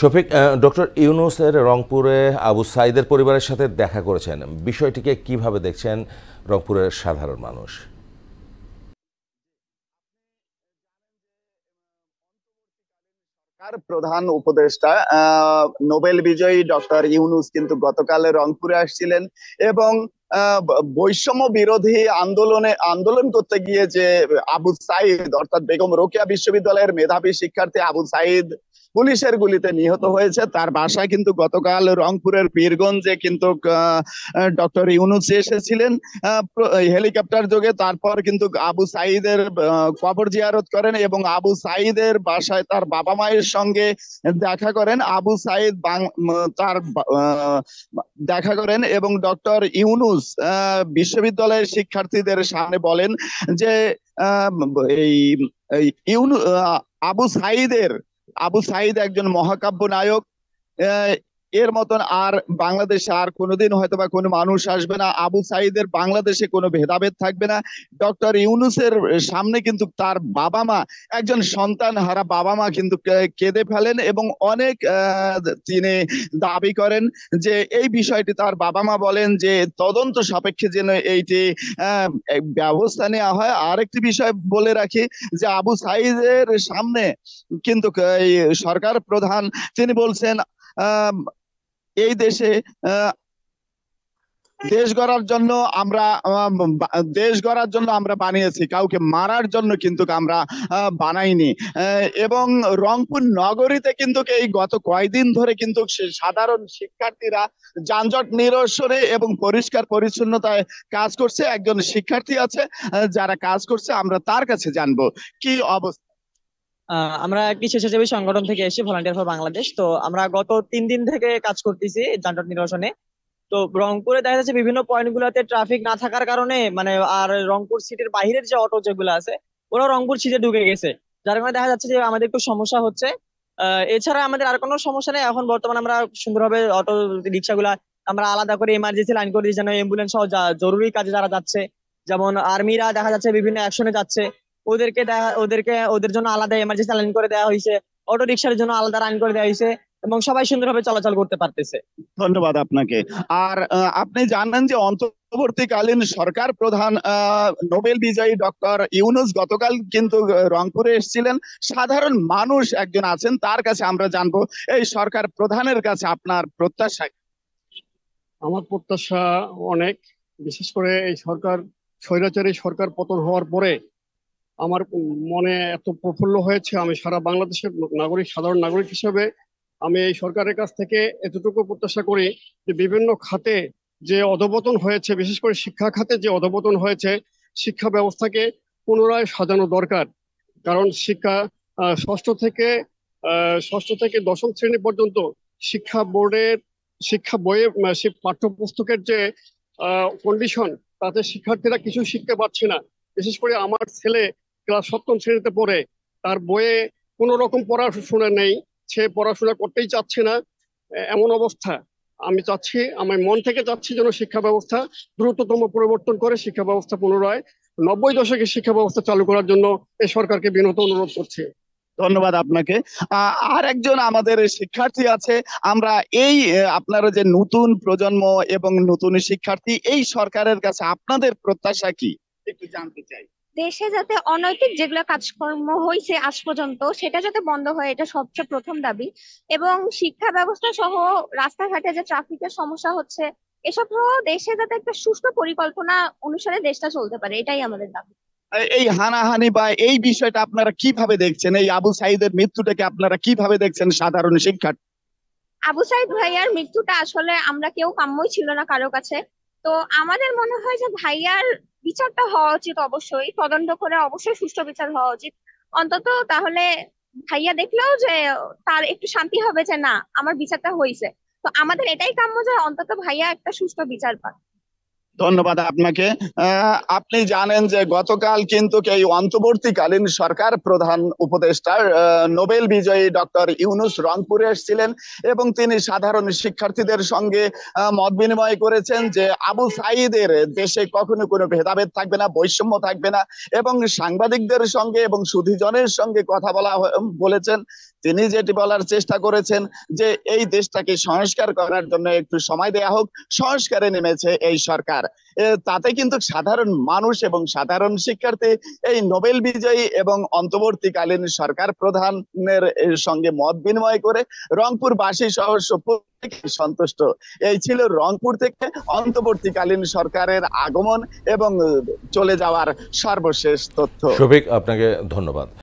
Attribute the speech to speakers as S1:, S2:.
S1: Shafiq, doctor ইউনূসের রংপুরে আবু সাঈদের পরিবারের সাথে দেখা করেছেন, বিষয়টিকে কিভাবে দেখছেন রংপুরের সাধারণ মানুষ?
S2: সরকার প্রধান উপদেষ্টা নোবেল বিজয়ী ডক্টর ইউনূস কিন্তু গতকাল রংপুরে আসছিলেন এবং বৈষম্য বিরোধী আন্দোলন করতে গিয়ে যে আবু সাঈদ অর্থাৎ বেগম রোকেয়া বিশ্ববিদ্যালয়ের মেধাবী শিক্ষার্থী আবু সাঈদ পুলিশের গুলিতে নিহত হয়েছে, তার বাসায় কিন্তু গতকাল রংপুরের পীরগঞ্জে কিন্তু ডক্টর ইউনূস এসেছিলেন হেলিকপ্টার যোগে। তারপর কিন্তু আবু সাঈদের কবর জিয়ারত করেন এবং আবু সাঈদের বাসায় তার বাবা মায়ের সঙ্গে দেখা করেন। আবু সাঈদ তার দেখা করেন এবং ডক্টর ইউনূস বিশ্ববিদ্যালয়ের শিক্ষার্থীদের সামনে বলেন যে আহ, এই এই ইউনু আবু সাঈদ একজন মহাকাব্য নায়ক। আহ, এর মতন আর বাংলাদেশে আর কোনোদিন হয়তো বা কোনো মানুষ আসবে না। আবু সাঈদের বাংলাদেশে কোনো ভেদাভেদ থাকবে না। ডক্টর ইউনূসের সামনে কিন্তু তার বাবা মা, একজন সন্তান হারা বাবা মা কিন্তু কেঁদে ফেলেন এবং অনেক তিনি দাবি করেন যে এই বিষয়টি তার বাবা মা বলেন যে তদন্ত সাপেক্ষে যেন এইটি ব্যবস্থা নেওয়া হয়। আরেকটি বিষয় বলে রাখি যে আবু সাঈদের সামনে কিন্তু এই সরকার প্রধান তিনি বলছেন আহ এই দেশে আহ, দেশ গড়ার জন্য আমরা বানিয়েছি, কাউকে মারার জন্য কিন্তু আমরা বানাইনি। এবং রংপুর নগরীতে কিন্তু এই গত কয়েকদিন ধরে কিন্তু সাধারণ শিক্ষার্থীরা যানজট নিরসনে এবং পরিষ্কার পরিচ্ছন্নতায় কাজ করছে। একজন শিক্ষার্থী আছে যারা কাজ করছে, আমরা তার কাছে জানবো কি অবস্থা।
S3: আমরা একটি স্বেচ্ছাসেবী সংগঠন থেকে এসেছি, ভলান্টিয়ার ফর বাংলাদেশ। তো আমরা গত 3 দিন থেকে কাজ করতেছি যানজট নিরসনে। তো রংপুরে দেখা যাচ্ছে বিভিন্ন পয়েন্ট গুলোতে ট্রাফিক না থাকার কারণে মানে আর রংপুর সিটির বাইরের যে অটো যেগুলো আছে ওরা রংপুর সিটি ঢুকে গেছে, যার কারণে দেখা যাচ্ছে যে আমাদের একটু সমস্যা হচ্ছে। এছাড়া আমাদের আর কোনো সমস্যা নেই। এখন বর্তমানে আমরা সুন্দরভাবে অটো রিক্সাগুলা আমরা আলাদা করে এমার্জেন্সি লাইন করে দিয়েছি, যেন অ্যাম্বুলেন্স সহ জরুরি কাজে যারা যাচ্ছে, যেমন আর্মিরা দেখা যাচ্ছে বিভিন্ন অ্যাকশনে যাচ্ছে, ওদের জন্য আলাদা এমার্জেন্সি লাইন করে দেওয়া হয়েছে, অটো রিক্সার জন্য আলাদা লাইন করে দেওয়া হয়েছে, এবং সবাই সুন্দরভাবে চলাচল করতে পারতেছে।
S2: ধন্যবাদ আপনাকে। আর আপনি জানেন যে অন্তর্বর্তীকালীন সরকার প্রধান নোবেল বিজয়ী ডক্টর ইউনূস গতকাল কিন্তু রংপুরে এসেছিলেন। সাধারণ মানুষ একজন আছেন, তার কাছে আমরা জানবো এই সরকার প্রধানের কাছে আপনার প্রত্যাশা।
S4: আমার প্রত্যাশা অনেক, বিশেষ করে এই সরকার, স্বৈরাচারী সরকার পতন হওয়ার পরে আমার মনে এত প্রফুল্ল হয়েছে। আমি সারা বাংলাদেশের নাগরিক, সাধারণ নাগরিক হিসেবে আমি এই সরকারের কাছ থেকে এতটুকু প্রত্যাশা করি যে বিভিন্ন খাতে যে অধপতন হয়েছে, বিশেষ করে শিক্ষা খাতে যে অধপতন হয়েছে, শিক্ষা ব্যবস্থাকে পুনরায় সাজানো দরকার। কারণ শিক্ষা ষষ্ঠ থেকে দশম শ্রেণী পর্যন্ত শিক্ষা বোর্ডের শিক্ষা বইয়ে পাঠ্যপুস্তকের যে কন্ডিশন, তাতে শিক্ষার্থীরা কিছু শিখতে পারছে না। বিশেষ করে আমার ছেলে ক্লাস সপ্তম শ্রেণীতে পড়ে, তার বইয়ে কোনো রকম পড়াশোনা নেই, সে পড়াশোনা করতেই চাচ্ছে না, এমন অবস্থা। আমি মন থেকে চাচ্ছি যেন শিক্ষা ব্যবস্থা দ্রুততম পরিবর্তন করে শিক্ষা ব্যবস্থা পুনরায় 90 দশকের শিক্ষা ব্যবস্থা চালু করার জন্য এই সরকারকে বিনত অনুরোধ করছি।
S2: ধন্যবাদ আপনাকে। আর একজন আমাদের শিক্ষার্থী আছে। আমরা এই আপনারা যে নতুন প্রজন্ম এবং নতুন শিক্ষার্থী, এই সরকারের কাছে আপনাদের প্রত্যাশা কি একটু জানতে চাই।
S5: দেশে যাতে অনৈতিক যেগুলো কাজকর্ম হয়েছে আজ পর্যন্ত সেটা যাতে বন্ধ হয়, এটা সবচেয়ে প্রথম দাবি। এবং শিক্ষা ব্যবস্থা সহ রাস্তাঘাটে যে ট্রাফিকের সমস্যা হচ্ছে এসব সহ দেশে যাতে একটা সুষ্ঠু পরিকল্পনা অনুসারে দেশটা চলতে পারে, এটাই আমাদের দাবি।
S2: এই হানাহানি বা এই বিষয়টা আপনারা কিভাবে দেখছেন? এই আবু সাঈদের মৃত্যুটাকে আপনারা কিভাবে দেখছেন সাধারণ শিক্ষার্থী?
S5: আবু সাইদ ভাইয়ার মৃত্যুটা আসলে আমরা কেউ কাম্যই ছিল না কারো কাছে। তো আমাদের মনে হয় যে ভাইয়ার বিচারটা হওয়া উচিত, অবশ্যই তদন্ত করে অবশ্যই সুষ্ঠু বিচার হওয়া উচিত। অন্তত তাহলে ভাইয়া দেখলেও যে তার একটু শান্তি হবে যে না আমার বিচারটা হয়েছে। তো আমাদের এটাই কাম্য যে অন্তত ভাইয়া একটা সুষ্ঠু বিচার পাক।
S2: ধন্যবাদ আপনাকে। আপনি জানেন যে গতকাল কিন্তু এই অন্তর্বর্তীকালীন সরকার প্রধান উপদেষ্টা নোবেল বিজয়ী ডক্টর ইউনূস রংপুরে এসেছিলেন এবং তিনি সাধারণ শিক্ষার্থীদের সঙ্গে মত বিনিময় করেছেন যে আবু সাঈদের দেশে কখনো কোনো ভেদাভেদ থাকবে না, বৈষম্য থাকবে না, এবং সাংবাদিকদের সঙ্গে এবং সুধীজনের সঙ্গে কথা বলেছেন। তিনি যেটি বলার চেষ্টা করেছেন যে এই দেশটাকে সংস্কার করার জন্য একটু সময় দেয়া হোক, সংস্কারে নেমেছে এই সরকার। তাতে কিন্তু সাধারণ মানুষ এবং সাধারণ শিক্ষার্থী এই নোবেল বিজয়ী এবং অন্তর্বর্তীকালীন সরকার প্রধানের সঙ্গে মত বিনিময় করে রংপুরবাসী সহ সন্তুষ্ট। এই ছিল রংপুর থেকে অন্তর্বর্তীকালীন সরকারের আগমন এবং চলে যাওয়ার সর্বশেষ তথ্য।
S1: শফিক, আপনাকে ধন্যবাদ।